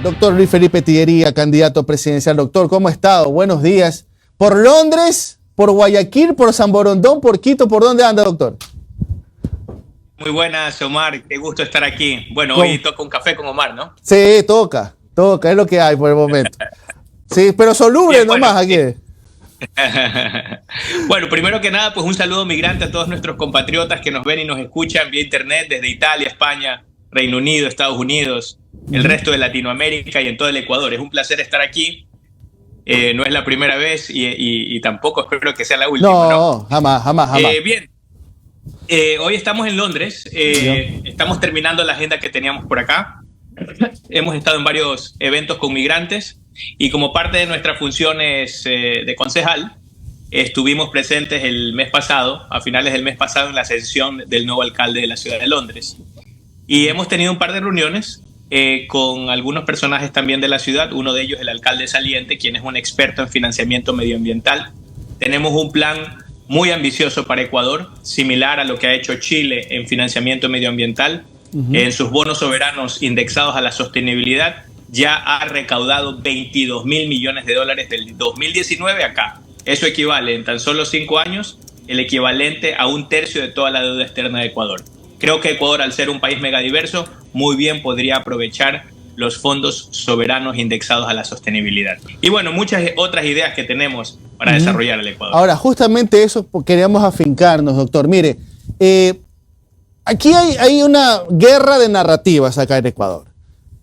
Doctor Luis Felipe Tillería, candidato presidencial. Doctor, ¿cómo ha estado? Buenos días. ¿Por Londres? ¿Por Guayaquil? ¿Por San Borondón? ¿Por Quito? ¿Por dónde anda, doctor? Muy buenas, Omar. Qué gusto estar aquí. Bueno, hoy toca un café con Omar, ¿no? Sí, toca, es lo que hay por el momento. Sí, pero soluble bien, nomás aquí. Bueno, primero que nada, pues un saludo migrante a todos nuestros compatriotas que nos ven y nos escuchan vía internet desde Italia, España, Reino Unido, Estados Unidos, el resto de Latinoamérica y en todo el Ecuador. Es un placer estar aquí. No es la primera vez y tampoco espero que sea la última. No, jamás. Bien, hoy estamos en Londres. Estamos terminando la agenda que teníamos por acá. Hemos estado en varios eventos con migrantes y como parte de nuestras funciones de concejal, estuvimos presentes el mes pasado, a finales del mes pasado, en la sesión del nuevo alcalde de la ciudad de Londres. Y hemos tenido un par de reuniones con algunos personajes también de la ciudad, uno de ellos el alcalde saliente, quien es un experto en financiamiento medioambiental. Tenemos un plan muy ambicioso para Ecuador, similar a lo que ha hecho Chile en financiamiento medioambiental. En sus bonos soberanos indexados a la sostenibilidad, ya ha recaudado 22.000 millones de dólares del 2019 acá. Eso equivale en tan solo 5 años, el equivalente a 1/3 de toda la deuda externa de Ecuador. Creo que Ecuador, al ser un país megadiverso, muy bien podría aprovechar los fondos soberanos indexados a la sostenibilidad. Y bueno, muchas otras ideas que tenemos para desarrollar el Ecuador. Ahora, justamente eso queríamos afincarnos, doctor. Mire, aquí hay una guerra de narrativas acá en Ecuador.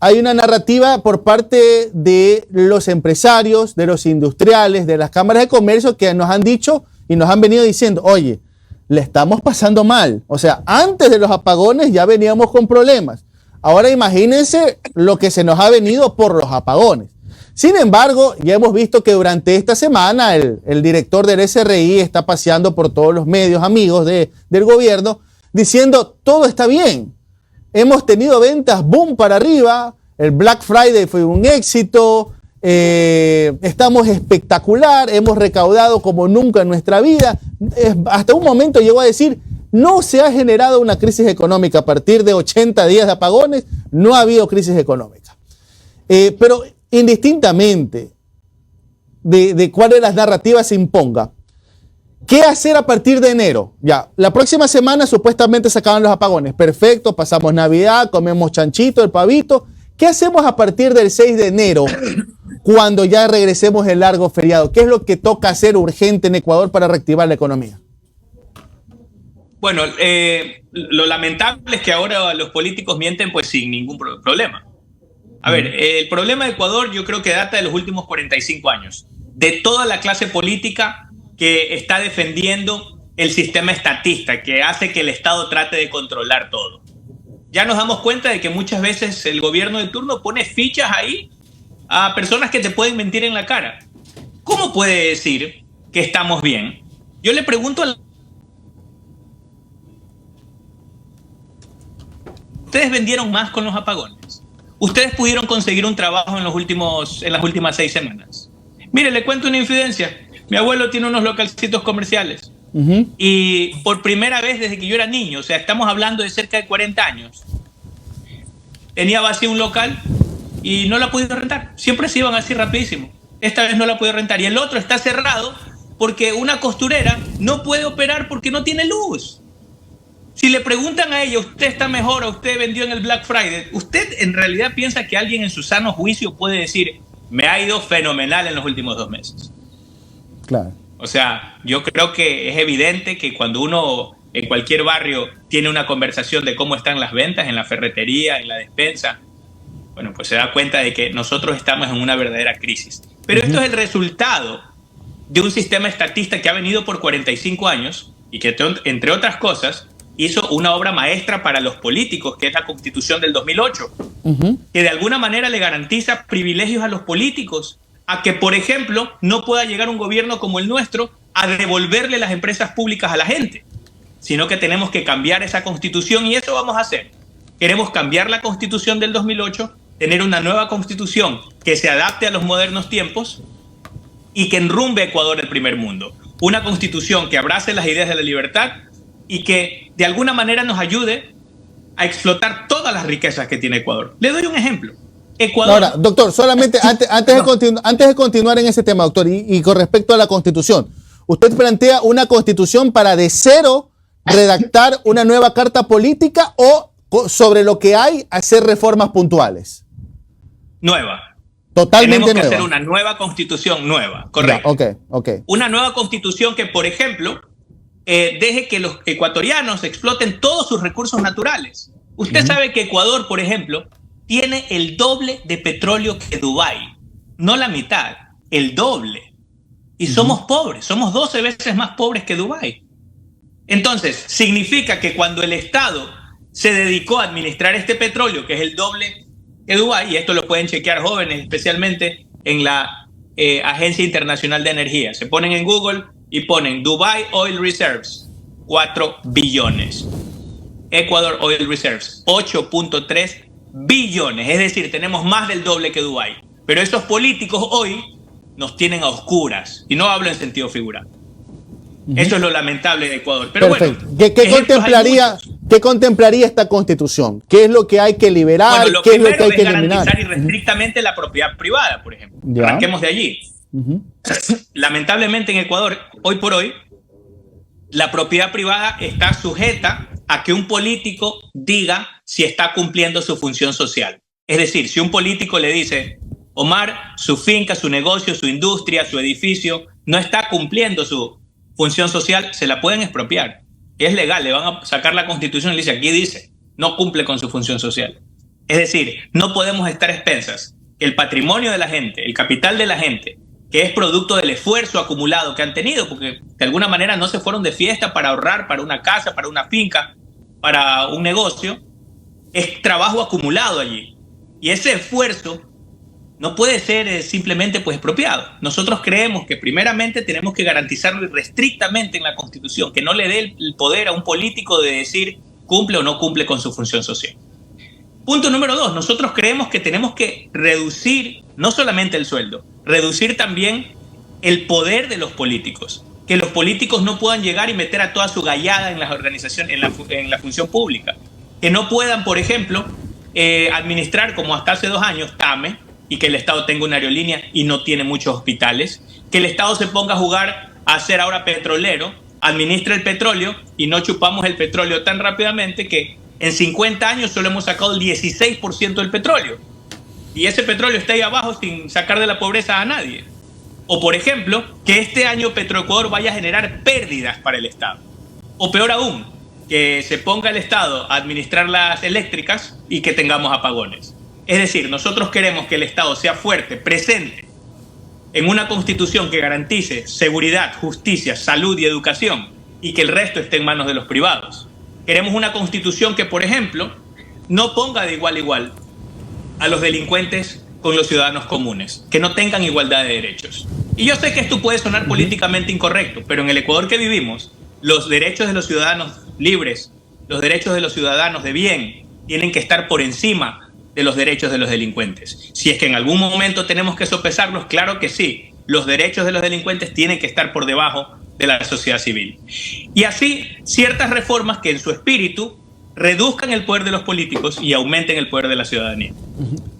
Hay una narrativa por parte de los empresarios, de los industriales, de las cámaras de comercio que nos han dicho y nos han venido diciendo, oye, le estamos pasando mal. O sea, antes de los apagones ya veníamos con problemas. Ahora imagínense lo que se nos ha venido por los apagones. Sin embargo, ya hemos visto que durante esta semana el director del SRI está paseando por todos los medios amigos del gobierno diciendo todo está bien. Hemos tenido ventas boom para arriba, el Black Friday fue un éxito, estamos espectacular, hemos recaudado como nunca en nuestra vida. Hasta un momento llegó a decir, no se ha generado una crisis económica a partir de 80 días de apagones, no ha habido crisis económica. Pero indistintamente de cuáles las narrativas se imponga, ¿qué hacer a partir de enero? Ya, la próxima semana supuestamente se acaban los apagones. Perfecto, pasamos Navidad, comemos chanchito, el pavito. ¿Qué hacemos a partir del 6 de enero cuando ya regresemos el largo feriado? ¿Qué es lo que toca hacer urgente en Ecuador para reactivar la economía? Bueno, lo lamentable es que ahora los políticos mienten pues sin ningún problema. A ver, el problema de Ecuador yo creo que data de los últimos 45 años. De toda la clase política que está defendiendo el sistema estatista, que hace que el Estado trate de controlar todo. Ya nos damos cuenta de que muchas veces el gobierno de turno pone fichas ahí a personas que te pueden mentir en la cara. ¿Cómo puede decir que estamos bien? Yo le pregunto a ustedes vendieron más con los apagones. Ustedes pudieron conseguir un trabajo en las últimas 6 semanas. Mire, le cuento una infidencia. Mi abuelo tiene unos localcitos comerciales. Y por primera vez desde que yo era niño, o sea, estamos hablando de cerca de 40 años, tenía vacío un local y no la ha podido rentar. Siempre se iban así rapidísimo. Esta vez no la ha podido rentar. Y el otro está cerrado porque una costurera no puede operar porque no tiene luz. Si le preguntan a ella, ¿usted está mejor o usted vendió en el Black Friday? ¿Usted en realidad piensa que alguien en su sano juicio puede decir, me ha ido fenomenal en los últimos 2 meses? Claro. O sea, yo creo que es evidente que cuando uno en cualquier barrio tiene una conversación de cómo están las ventas en la ferretería, en la despensa, bueno, pues se da cuenta de que nosotros estamos en una verdadera crisis. Pero esto es el resultado de un sistema estatista que ha venido por 45 años y que, entre otras cosas, hizo una obra maestra para los políticos, que es la Constitución del 2008, que de alguna manera le garantiza privilegios a los políticos, a que, por ejemplo, no pueda llegar un gobierno como el nuestro a devolverle las empresas públicas a la gente, sino que tenemos que cambiar esa Constitución y eso vamos a hacer. Queremos cambiar la Constitución del 2008, tener una nueva Constitución que se adapte a los modernos tiempos y que enrumbe a Ecuador el primer mundo. Una Constitución que abrace las ideas de la libertad y que de alguna manera nos ayude a explotar todas las riquezas que tiene Ecuador. Le doy un ejemplo. Ecuador. Ahora, doctor, solamente antes de continuar en ese tema, doctor, y con respecto a la Constitución, ¿usted plantea una Constitución para de cero redactar una nueva carta política o sobre lo que hay hacer reformas puntuales? Nueva. Totalmente Tenemos que nueva. hacer una nueva Constitución nueva, correcto. Ya, ok. Una nueva Constitución que, por ejemplo, deje que los ecuatorianos exploten todos sus recursos naturales. Usted sabe que Ecuador, por ejemplo, tiene el doble de petróleo que Dubái. No la mitad, el doble. Y somos pobres, somos 12 veces más pobres que Dubái. Entonces, significa que cuando el Estado se dedicó a administrar este petróleo, que es el doble que Dubái, y esto lo pueden chequear jóvenes, especialmente en la Agencia Internacional de Energía. Se ponen en Google y ponen Dubai Oil Reserves, 4 billones. Ecuador Oil Reserves, 8.3 billones. Es decir, tenemos más del doble que Dubái. Pero esos políticos hoy nos tienen a oscuras. Y no hablo en sentido figurado. Eso es lo lamentable de Ecuador. Pero perfecto. Bueno, ¿Qué contemplaría esta Constitución? ¿Qué es lo que hay que liberar? Bueno, ¿Qué es lo que hay que eliminar? garantizar irrestrictamente la propiedad privada, por ejemplo. Arranquemos de allí. Lamentablemente en Ecuador, hoy por hoy, la propiedad privada está sujeta a que un político diga si está cumpliendo su función social. Es decir, si un político le dice, Omar, su finca, su negocio, su industria, su edificio, no está cumpliendo su función social, se la pueden expropiar. Es legal, le van a sacar la Constitución y le dice, aquí dice, no cumple con su función social. Es decir, no podemos estar a expensas que el patrimonio de la gente, el capital de la gente, que es producto del esfuerzo acumulado que han tenido, porque de alguna manera no se fueron de fiesta para ahorrar para una casa, para una finca, para un negocio, es trabajo acumulado allí. Y ese esfuerzo no puede ser simplemente pues expropiado. Nosotros creemos que primeramente tenemos que garantizarlo irrestrictamente en la Constitución, que no le dé el poder a un político de decir cumple o no cumple con su función social. Punto número 2, nosotros creemos que tenemos que reducir no solamente el sueldo, reducir también el poder de los políticos. Que los políticos no puedan llegar y meter a toda su gallada en las organizaciones, en la función pública. Que no puedan, por ejemplo, administrar como hasta hace 2 años TAME, y que el Estado tenga una aerolínea y no tiene muchos hospitales. Que el Estado se ponga a jugar a ser ahora petrolero, administra el petróleo y no chupamos el petróleo tan rápidamente que en 50 años solo hemos sacado el 16% del petróleo. Y ese petróleo está ahí abajo sin sacar de la pobreza a nadie. O, por ejemplo, que este año Petroecuador vaya a generar pérdidas para el Estado. O peor aún, que se ponga el Estado a administrar las eléctricas y que tengamos apagones. Es decir, nosotros queremos que el Estado sea fuerte, presente, en una Constitución que garantice seguridad, justicia, salud y educación, y que el resto esté en manos de los privados. Queremos una Constitución que, por ejemplo, no ponga de igual a igual a los delincuentes con los ciudadanos comunes, que no tengan igualdad de derechos. Y yo sé que esto puede sonar políticamente incorrecto, pero en el Ecuador que vivimos, los derechos de los ciudadanos libres, los derechos de los ciudadanos de bien, tienen que estar por encima de los derechos de los delincuentes. Si es que en algún momento tenemos que sopesarlos, claro que sí, los derechos de los delincuentes tienen que estar por debajo de la sociedad civil. Y así, ciertas reformas que en su espíritu reduzcan el poder de los políticos y aumenten el poder de la ciudadanía.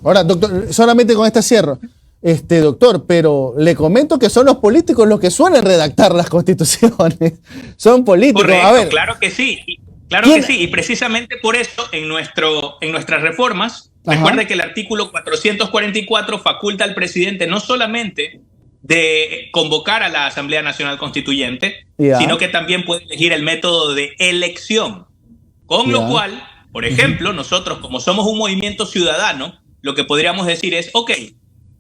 Ahora, doctor, solamente con este cierro, doctor, pero le comento que son los políticos los que suelen redactar las constituciones. Son políticos. Correcto, a ver, claro que sí. Claro que sí, y precisamente por eso en nuestras reformas, recuerde que el artículo 444 faculta al presidente no solamente de convocar a la Asamblea Nacional Constituyente, sino que también puede elegir el método de elección. Con lo cual, por ejemplo, nosotros como somos un movimiento ciudadano, lo que podríamos decir es, ok,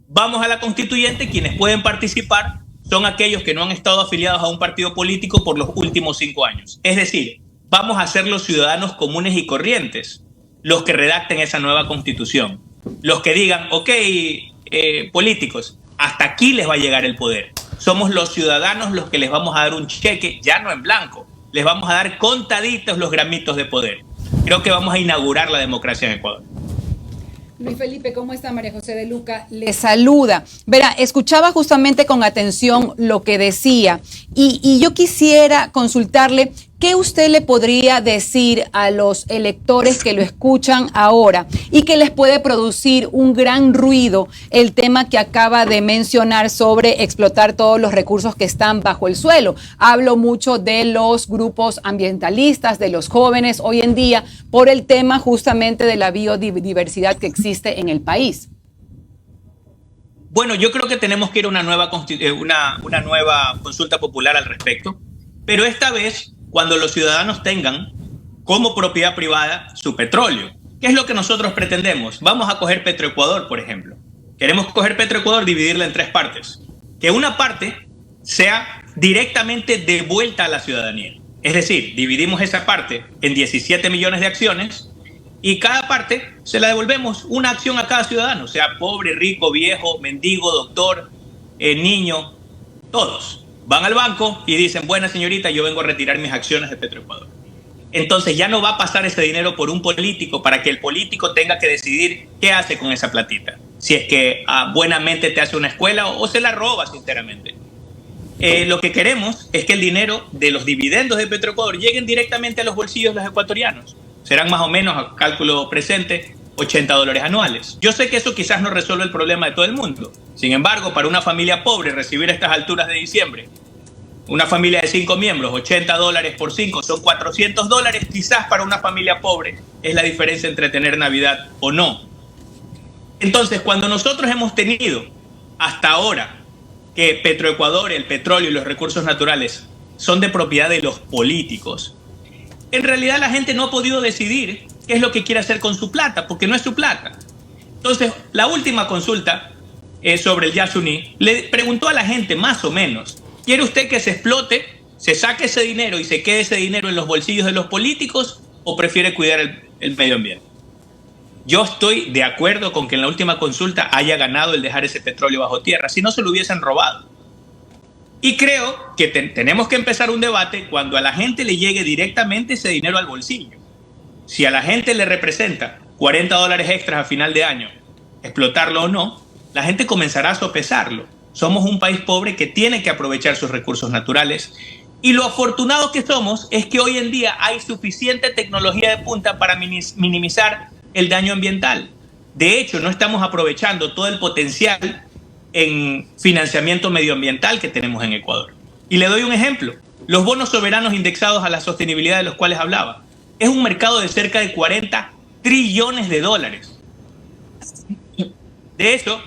vamos a la Constituyente, quienes pueden participar son aquellos que no han estado afiliados a un partido político por los últimos 5 años. Es decir, vamos a ser los ciudadanos comunes y corrientes los que redacten esa nueva Constitución. Los que digan, ok, políticos, hasta aquí les va a llegar el poder. Somos los ciudadanos los que les vamos a dar un cheque, ya no en blanco, les vamos a dar contaditos los gramitos de poder. Creo que vamos a inaugurar la democracia en Ecuador. Luis Felipe, ¿cómo está? María José de Luca le saluda. Verá, escuchaba justamente con atención lo que decía y yo quisiera consultarle ¿qué usted le podría decir a los electores que lo escuchan ahora y que les puede producir un gran ruido el tema que acaba de mencionar sobre explotar todos los recursos que están bajo el suelo? Hablo mucho de los grupos ambientalistas, de los jóvenes hoy en día, por el tema justamente de la biodiversidad que existe en el país. Bueno, yo creo que tenemos que ir a una nueva consulta popular al respecto, pero esta vez cuando los ciudadanos tengan como propiedad privada su petróleo. ¿Qué es lo que nosotros pretendemos? Vamos a coger Petroecuador, por ejemplo. Queremos coger Petroecuador, dividirla en 3 partes. Que una parte sea directamente devuelta a la ciudadanía. Es decir, dividimos esa parte en 17 millones de acciones y cada parte se la devolvemos una acción a cada ciudadano, sea pobre, rico, viejo, mendigo, doctor, niño, todos. Van al banco y dicen, buena señorita, yo vengo a retirar mis acciones de Petroecuador. Entonces ya no va a pasar ese dinero por un político para que el político tenga que decidir qué hace con esa platita. Si es que buenamente te hace una escuela o se la roba, sinceramente. Lo que queremos es que el dinero de los dividendos de Petroecuador lleguen directamente a los bolsillos de los ecuatorianos. Serán más o menos, a cálculo presente, $80 anuales. Yo sé que eso quizás no resuelve el problema de todo el mundo. Sin embargo, para una familia pobre recibir a estas alturas de diciembre, una familia de 5 miembros, $80 por 5 son $400. Quizás para una familia pobre es la diferencia entre tener Navidad o no. Entonces, cuando nosotros hemos tenido hasta ahora que Petroecuador, el petróleo y los recursos naturales son de propiedad de los políticos, en realidad la gente no ha podido decidir qué es lo que quiere hacer con su plata, porque no es su plata. Entonces, la última consulta sobre el Yasuní le preguntó a la gente más o menos, ¿quiere usted que se explote, se saque ese dinero y se quede ese dinero en los bolsillos de los políticos o prefiere cuidar el medio ambiente? Yo estoy de acuerdo con que en la última consulta haya ganado el dejar ese petróleo bajo tierra, si no se lo hubiesen robado. Y creo que tenemos que empezar un debate cuando a la gente le llegue directamente ese dinero al bolsillo. Si a la gente le representa $40 extras a final de año, explotarlo o no, la gente comenzará a sopesarlo. Somos un país pobre que tiene que aprovechar sus recursos naturales y lo afortunados que somos es que hoy en día hay suficiente tecnología de punta para minimizar el daño ambiental. De hecho, no estamos aprovechando todo el potencial en financiamiento medioambiental que tenemos en Ecuador. Y le doy un ejemplo. Los bonos soberanos indexados a la sostenibilidad de los cuales hablaba. Es un mercado de cerca de $40 trillones. De eso,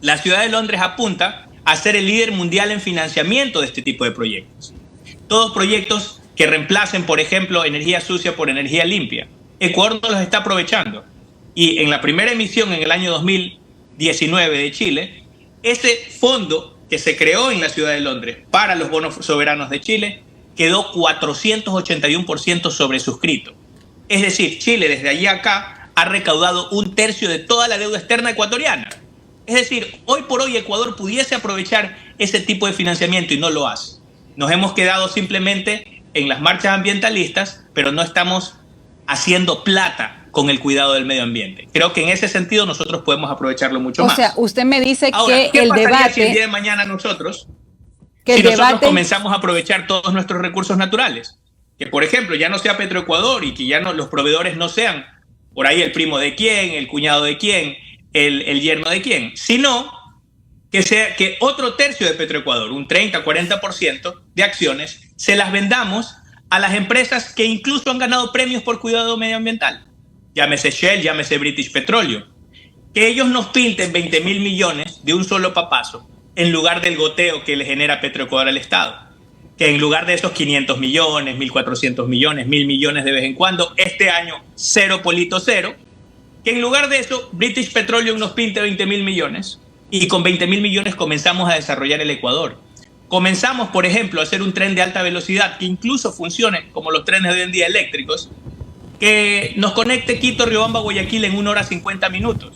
la ciudad de Londres apunta a ser el líder mundial en financiamiento de este tipo de proyectos. Todos proyectos que reemplacen, por ejemplo, energía sucia por energía limpia. Ecuador no los está aprovechando. Y en la primera emisión en el año 2019 de Chile, ese fondo que se creó en la ciudad de Londres para los bonos soberanos de Chile quedó 481% sobresuscrito. Es decir, Chile desde allí a acá ha recaudado 1/3 de toda la deuda externa ecuatoriana. Es decir, hoy por hoy Ecuador pudiese aprovechar ese tipo de financiamiento y no lo hace. Nos hemos quedado simplemente en las marchas ambientalistas, pero no estamos haciendo plata con el cuidado del medio ambiente. Creo que en ese sentido nosotros podemos aprovecharlo mucho más. O sea, usted me dice ahora, que el debate... si el día de mañana nosotros comenzamos a aprovechar todos nuestros recursos naturales? Que, por ejemplo, ya no sea Petroecuador y que ya no, los proveedores no sean por ahí el primo de quién, el cuñado de quién, el yerno de quién, sino que sea que otro tercio de Petroecuador, un 30-40% de acciones, se las vendamos a las empresas que incluso han ganado premios por cuidado medioambiental. Llámese Shell, llámese British Petroleum. Que ellos nos pinten 20.000 millones de un solo papazo en lugar del goteo que le genera Petroecuador al Estado. Que en lugar de esos 500 millones, 1.400 millones, 1.000 millones de vez en cuando, este año 0,0, que en lugar de eso British Petroleum nos pinte 20.000 millones y con 20.000 millones comenzamos a desarrollar el Ecuador. Comenzamos, por ejemplo, a hacer un tren de alta velocidad que incluso funcione como los trenes de hoy en día eléctricos, que nos conecte Quito, Riobamba, Guayaquil en 1 hora 50 minutos.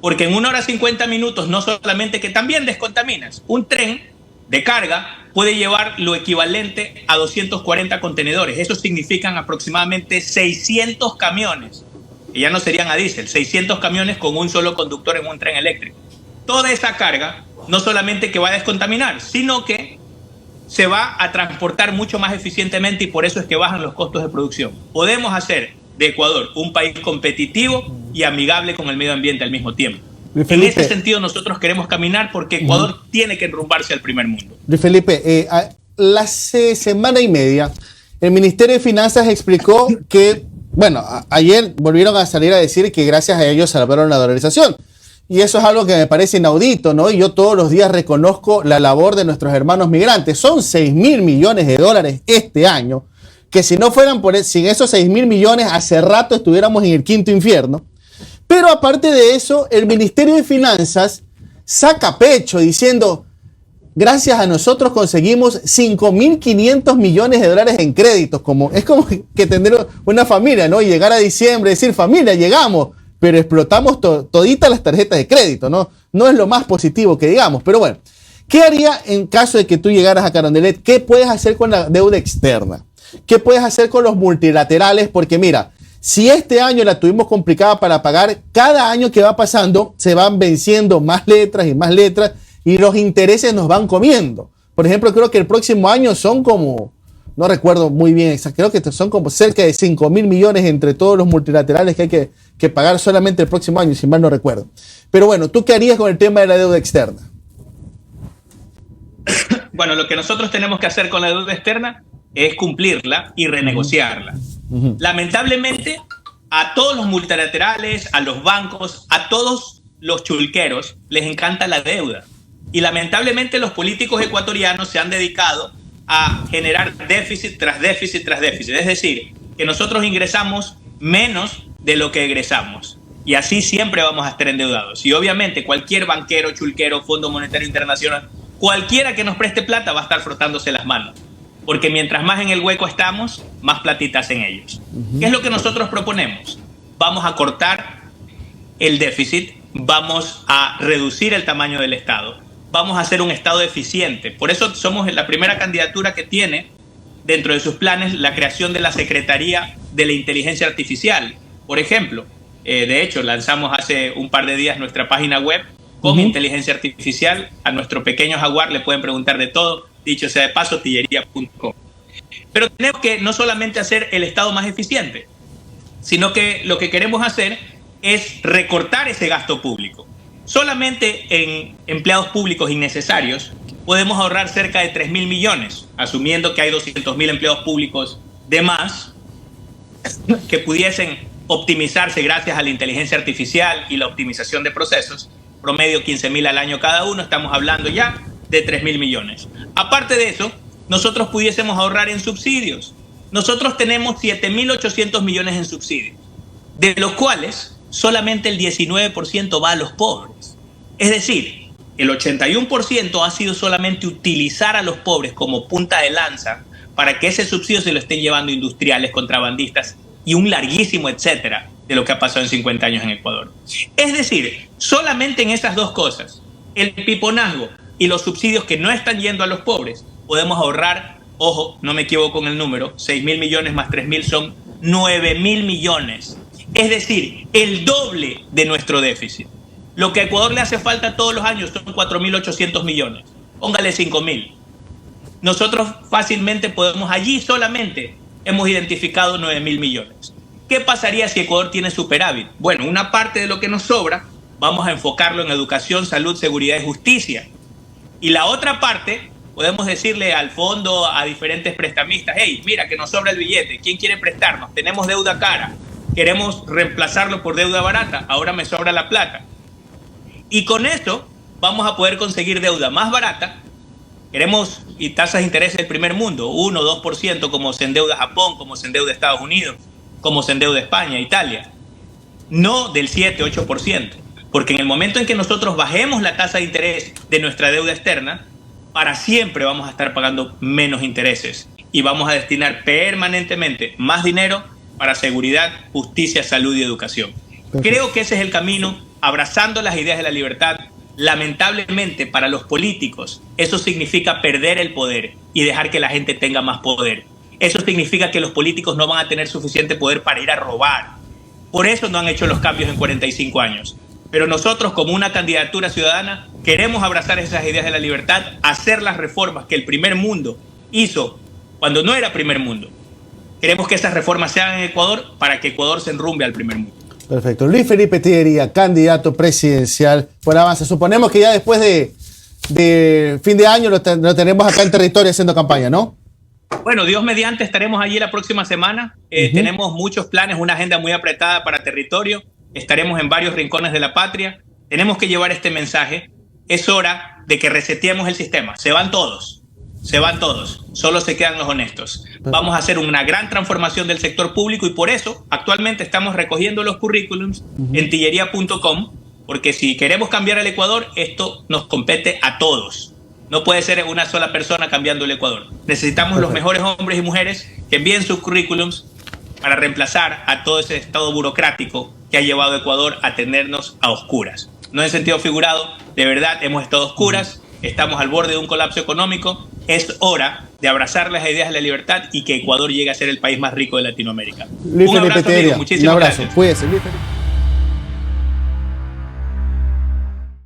Porque en 1 hora 50 minutos no solamente que también descontaminas, un tren de carga puede llevar lo equivalente a 240 contenedores. Eso significan aproximadamente 600 camiones, que ya no serían a diésel, 600 camiones con un solo conductor en un tren eléctrico. Toda esa carga no solamente que va a descontaminar, sino que se va a transportar mucho más eficientemente y por eso es que bajan los costos de producción. Podemos hacer de Ecuador un país competitivo y amigable con el medio ambiente al mismo tiempo. Luis Felipe, en ese sentido nosotros queremos caminar porque Ecuador tiene que enrumbarse al primer mundo. Luis Felipe, hace semana y media el Ministerio de Finanzas explicó que, bueno, ayer volvieron a salir a decir que gracias a ellos salvaron la dolarización. Y eso es algo que me parece inaudito, ¿no? Y yo todos los días reconozco la labor de nuestros hermanos migrantes. Son 6.000 millones de dólares este año, que si no fueran sin esos 6.000 millones, hace rato estuviéramos en el quinto infierno. Pero aparte de eso, el Ministerio de Finanzas saca pecho diciendo, gracias a nosotros conseguimos 5.500 millones de dólares en créditos. Es como que tener una familia, ¿no? Y llegar a diciembre y decir, familia, llegamos, pero explotamos toditas las tarjetas de crédito, ¿no? No es lo más positivo que digamos. Pero bueno, ¿qué haría en caso de que tú llegaras a Carondelet? ¿Qué puedes hacer con la deuda externa? ¿Qué puedes hacer con los multilaterales? Porque mira, si este año la tuvimos complicada para pagar, cada año que va pasando se van venciendo más letras y los intereses nos van comiendo. Por ejemplo, creo que el próximo año son como, no recuerdo muy bien, creo que son como cerca de 5.000 millones entre todos los multilaterales que hay que pagar solamente el próximo año, si mal no recuerdo. Pero bueno, ¿tú qué harías con el tema de la deuda externa? Bueno, lo que nosotros tenemos que hacer con la deuda externa es cumplirla y renegociarla. Lamentablemente, a todos los multilaterales, a los bancos, a todos los chulqueros les encanta la deuda. Y lamentablemente los políticos ecuatorianos se han dedicado a generar déficit tras déficit tras déficit. Es decir, que nosotros ingresamos menos de lo que egresamos. Y así siempre vamos a estar endeudados. Y obviamente cualquier banquero, chulquero, Fondo Monetario Internacional, cualquiera que nos preste plata va a estar frotándose las manos. Porque mientras más en el hueco estamos, más platita hacen ellos. ¿Qué es lo que nosotros proponemos? Vamos a cortar el déficit, vamos a reducir el tamaño del Estado, vamos a hacer un Estado eficiente. Por eso somos la primera candidatura que tiene dentro de sus planes la creación de la Secretaría de la Inteligencia Artificial. Por ejemplo, de hecho, lanzamos hace un par de días nuestra página web con inteligencia artificial. A nuestro pequeño jaguar le pueden preguntar de todo. Dicho sea de paso, tillería.com. Pero tenemos que no solamente hacer el Estado más eficiente, sino que lo que queremos hacer es recortar ese gasto público. Solamente en empleados públicos innecesarios podemos ahorrar cerca de 3.000 millones, asumiendo que hay 200.000 empleados públicos de más que pudiesen optimizarse gracias a la inteligencia artificial y la optimización de procesos. Promedio 15.000 al año cada uno, estamos hablando ya de 3.000 millones. Aparte de eso, nosotros pudiésemos ahorrar en subsidios. Nosotros tenemos 7.800 millones en subsidios, de los cuales solamente el 19% va a los pobres. Es decir, el 81% ha sido solamente utilizar a los pobres como punta de lanza para que ese subsidio se lo estén llevando industriales, contrabandistas y un larguísimo etcétera de lo que ha pasado en 50 años en Ecuador. Es decir, solamente en esas dos cosas, el piponazgo y los subsidios que no están yendo a los pobres, podemos ahorrar, ojo, no me equivoco con el número, 6.000 millones más 3.000 son 9.000 millones. Es decir, el doble de nuestro déficit. Lo que a Ecuador le hace falta todos los años son 4.800 millones. Póngale 5.000. Nosotros fácilmente podemos, allí solamente hemos identificado 9.000 millones. ¿Qué pasaría si Ecuador tiene superávit? Bueno, una parte de lo que nos sobra vamos a enfocarlo en educación, salud, seguridad y justicia. Y la otra parte, podemos decirle al fondo, a diferentes prestamistas, hey, mira que nos sobra el billete, ¿quién quiere prestarnos? Tenemos deuda cara, queremos reemplazarlo por deuda barata, ahora me sobra la plata. Y con esto vamos a poder conseguir deuda más barata. Queremos y tasas de interés del primer mundo, 1 o 2%, como se endeuda Japón, como se endeuda Estados Unidos, como se endeuda España, Italia. No del 7-8%. Porque en el momento en que nosotros bajemos la tasa de interés de nuestra deuda externa, para siempre vamos a estar pagando menos intereses y vamos a destinar permanentemente más dinero para seguridad, justicia, salud y educación. Creo que ese es el camino, abrazando las ideas de la libertad. Lamentablemente, para los políticos, eso significa perder el poder y dejar que la gente tenga más poder. Eso significa que los políticos no van a tener suficiente poder para ir a robar. Por eso no han hecho los cambios en 45 años. Pero nosotros, como una candidatura ciudadana, queremos abrazar esas ideas de la libertad, hacer las reformas que el primer mundo hizo cuando no era primer mundo. Queremos que esas reformas se hagan en Ecuador para que Ecuador se enrumbe al primer mundo. Perfecto. Luis Felipe Tellería, candidato presidencial por Avance. Suponemos que ya después de fin de año lo tenemos acá en territorio haciendo campaña, ¿no? Bueno, Dios mediante, estaremos allí la próxima semana. Tenemos muchos planes, una agenda muy apretada para territorio. Estaremos en varios rincones de la patria. Tenemos que llevar este mensaje. Es hora de que reseteemos el sistema. Se van todos. Solo se quedan los honestos. Vamos a hacer una gran transformación del sector público y por eso actualmente estamos recogiendo los currículums en tillería.com, porque si queremos cambiar el Ecuador, esto nos compete a todos. No puede ser una sola persona cambiando el Ecuador. Necesitamos los mejores hombres y mujeres que envíen sus currículums para reemplazar a todo ese estado burocrático que ha llevado a Ecuador a tenernos a oscuras. No en sentido figurado, de verdad hemos estado a oscuras, estamos al borde de un colapso económico. Es hora de abrazar las ideas de la libertad y que Ecuador llegue a ser el país más rico de Latinoamérica. Luis Felipe Tellería, muchísimas gracias. Cuídese, Luis Felipe.